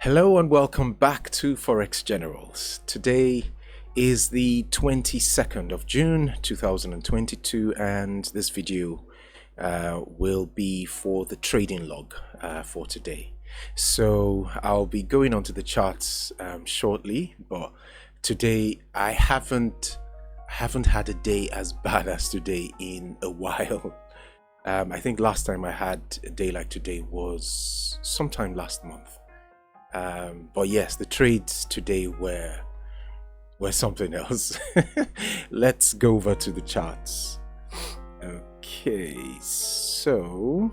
Hello and welcome back to Forex Generals. Today is the 22nd of June 2022 and this video will be for the trading log for today. So I'll be going on to the charts shortly, but today I haven't had a day as bad as today in a while. I think last time I had a day like today was sometime last month. But yes, the trades today were something else. Let's go over to the charts. Okay, so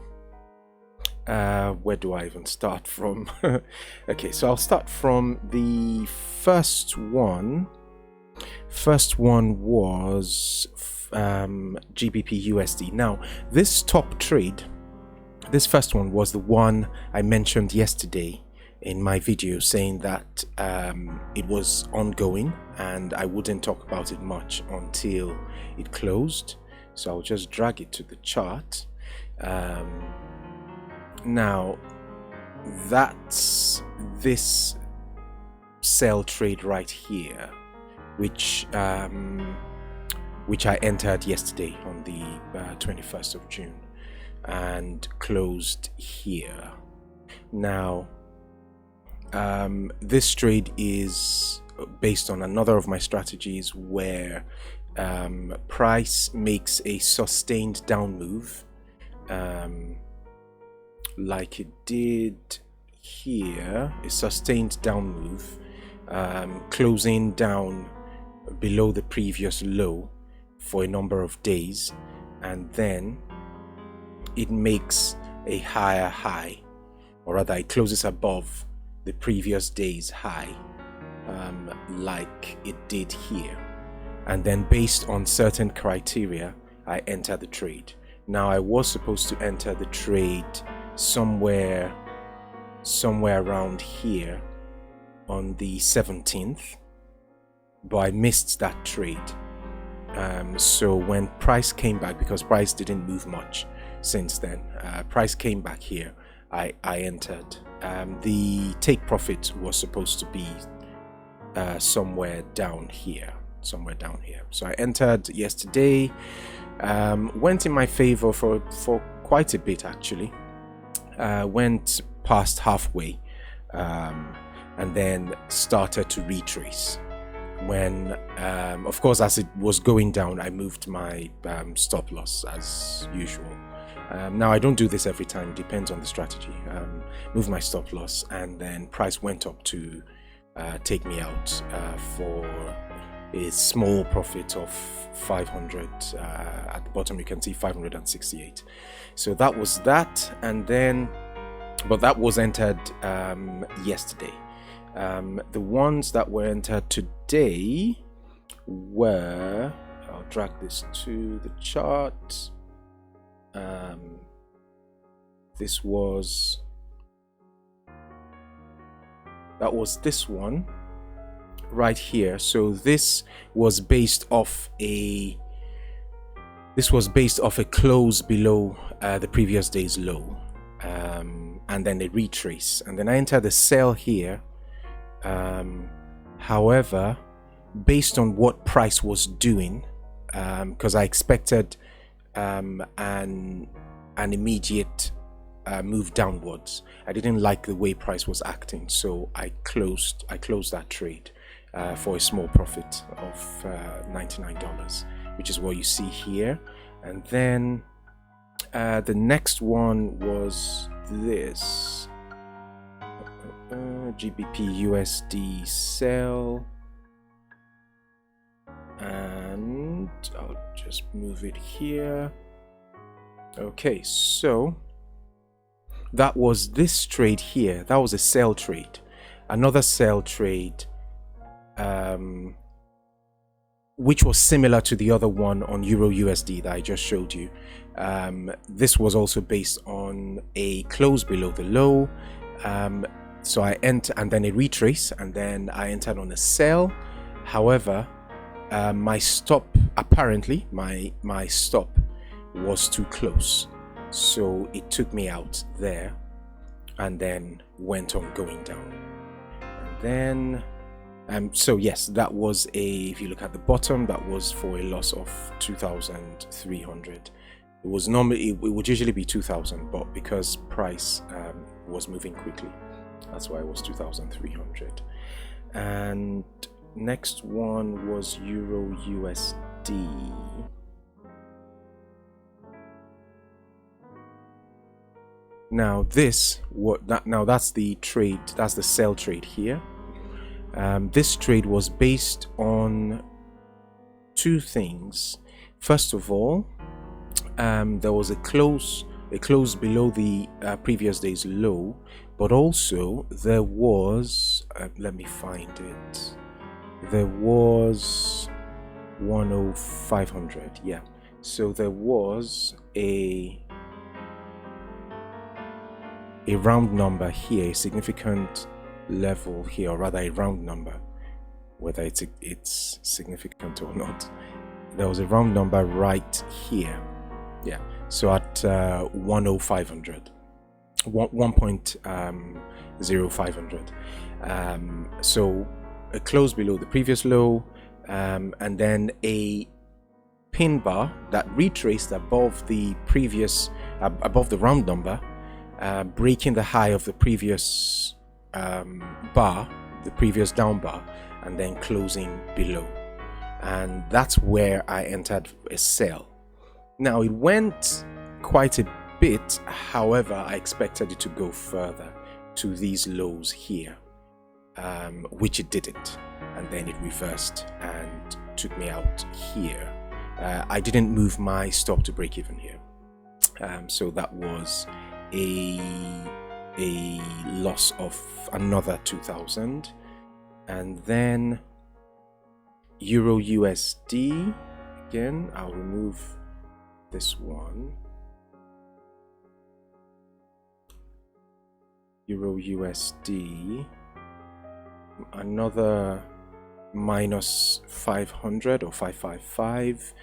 where do I even start from? Okay, so I'll start from the first one. First one was GBP USD. Now, this top trade, this first one was the one I mentioned yesterday in my video, saying that it was ongoing and I wouldn't talk about it much until it closed. So I'll just drag it to the chart. Now that's this sell trade right here, which I entered yesterday on the 21st of June and closed here. Now this trade is based on another of my strategies where price makes a sustained down move, like it did here, a sustained down move, closing down below the previous low for a number of days, and then it makes a higher high, or rather it closes above the previous day's high, like it did here, and then based on certain criteria I enter the trade. Now I was supposed to enter the trade somewhere around here on the 17th, but I missed that trade. So when price came back, because price didn't move much since then, price came back here, I entered. The take profit was supposed to be somewhere down here. So I entered yesterday, went in my favor for quite a bit actually, went past halfway, and then started to retrace. When of course, as it was going down, I moved my stop loss as usual. Now I don't do this every time, it depends on the strategy. Move my stop loss, and then price went up to take me out for a small profit of 500. At the bottom you can see 568. So that was that, and then, but that was entered yesterday. The ones that were entered today were, I'll drag this to the chart. That was this one right here. So this was based off a close below the previous day's low, and then a retrace, and then I entered the sell here. However, based on what price was doing, because I expected an immediate move downwards, I didn't like the way price was acting, so I closed that trade for a small profit of $99, which is what you see here. And then the next one was this GBP USD sell, and I'll just move it here. Okay, so that was this trade here. That was a sell trade. Another sell trade, which was similar to the other one on Euro USD that I just showed you. This was also based on a close below the low. So I enter, and then a retrace, and then I entered on a sell. However, my stop, apparently my stop was too close, so it took me out there. and then went on going down. And then so yes, that was if you look at the bottom, that was for a loss of 2,300. It was normally, it would usually be 2,000, but because price was moving quickly, that's why it was 2,300. And next one was Euro USD. Now that's the trade, that's the sell trade here. This trade was based on two things. First of all, there was a close below the previous day's low, but also there was let me find it. There was 10500. Yeah, so there was a round number here, a significant level here, or rather a round number, whether it's significant or not. There was a round number right here. Yeah, so at 10500, 1.0500. So a close below the previous low, and then a pin bar that retraced above the previous above the round number, breaking the high of the previous bar, the previous down bar, and then closing below. And that's where I entered a sell. Now it went quite a bit, however I expected it to go further to these lows here, which it didn't, and then it reversed and took me out here. I didn't move my stop to break even here, so that was a loss of another 2,000. And then Euro USD, again I'll remove this one. Euro USD, another minus 500 or 555.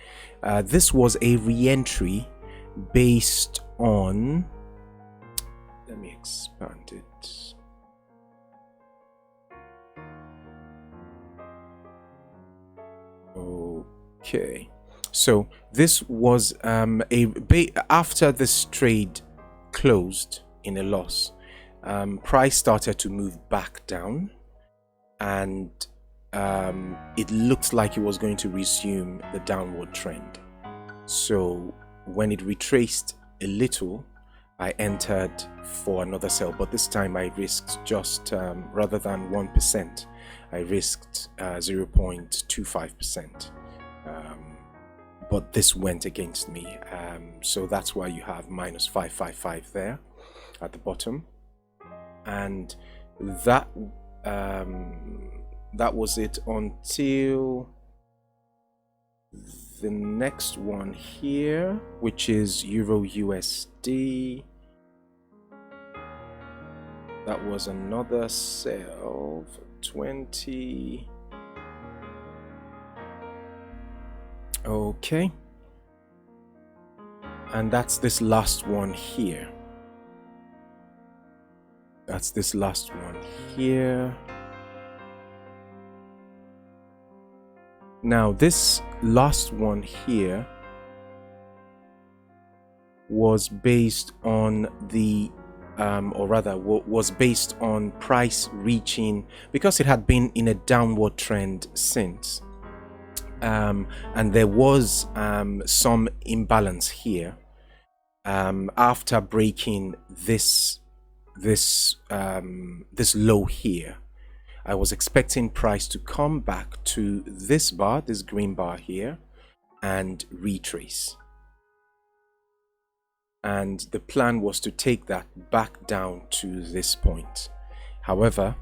This was a re-entry based on, let me expand it. Okay, so this was after this trade closed in a loss, price started to move back down, and it looked like it was going to resume the downward trend. So when it retraced a little, I entered for another sell, but this time I risked just rather than 1%, I risked 0.25%. But this went against me, so that's why you have minus 555 there at the bottom. And that was it until the next one here, which is Euro USD. That was another sell for 20. Okay, and that's this last one here. That's this last one here. Now this last one here was based on the or rather was based on price reaching, because it had been in a downward trend since, and there was some imbalance here after breaking this low here. I was expecting price to come back to this bar, this green bar here, and retrace. And the plan was to take that back down to this point. However,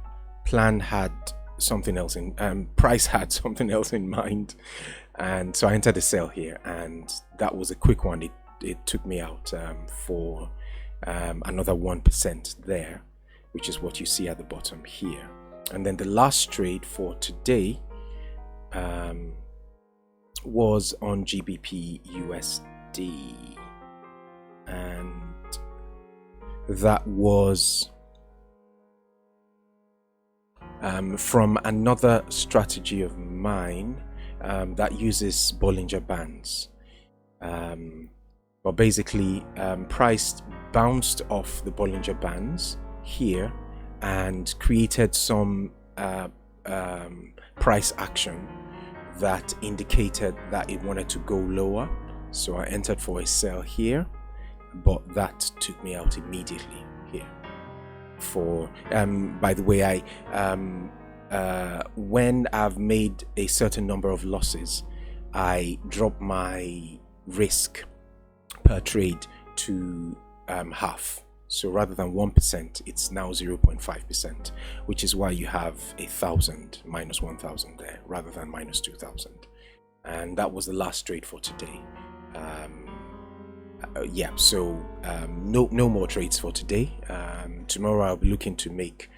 plan had something else in price had something else in mind, and so I entered a sell here, and that was a quick one. It took me out for another 1% there, which is what you see at the bottom here. And then the last trade for today was on GBP USD, and that was from another strategy of mine that uses Bollinger Bands. But basically, price bounced off the Bollinger Bands here and created some price action that indicated that it wanted to go lower. So I entered for a sell here, but that took me out immediately here. For by the way, when I've made a certain number of losses, I drop my risk per trade to half. So rather than 1%, it's now 0.5%, which is why you have 1,000 minus 1,000 there rather than minus 2,000. And that was the last trade for today. Yeah, so no more trades for today. Tomorrow I'll be looking to make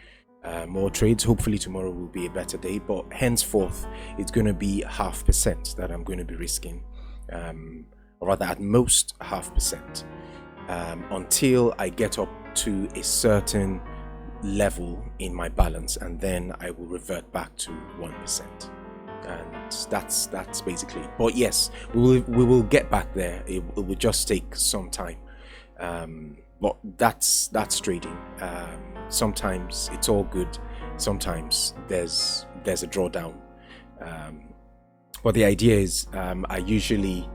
more trades. Hopefully tomorrow will be a better day, but henceforth it's going to be 0.5% that I'm going to be risking, or rather at most 0.5%, until I get up to a certain level in my balance, and then I will revert back to 1%. And that's basically it. But yes, we will get back there. It will just take some time, but that's trading. Sometimes it's all good, sometimes there's a drawdown, but the idea is I usually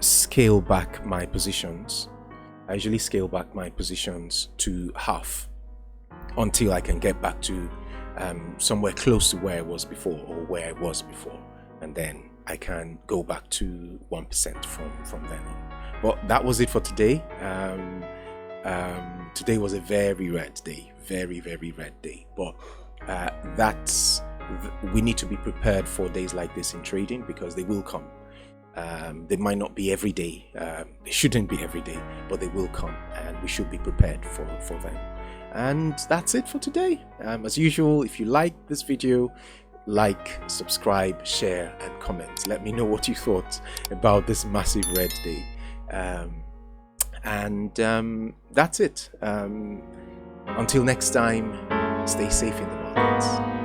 scale back my positions. I usually scale back my positions to half until I can get back to somewhere close to where I was before, or where I was before, and then I can go back to 1% from then on. But that was it for today. Today was a very red day, very red day, but we need to be prepared for days like this in trading, because they will come. They might not be every day, they shouldn't be every day, but they will come, and we should be prepared for them. And that's it for today. As usual, if you like this video, like, subscribe, share and comment. Let me know what you thought about this massive red day. That's it. Until next time, stay safe in the markets.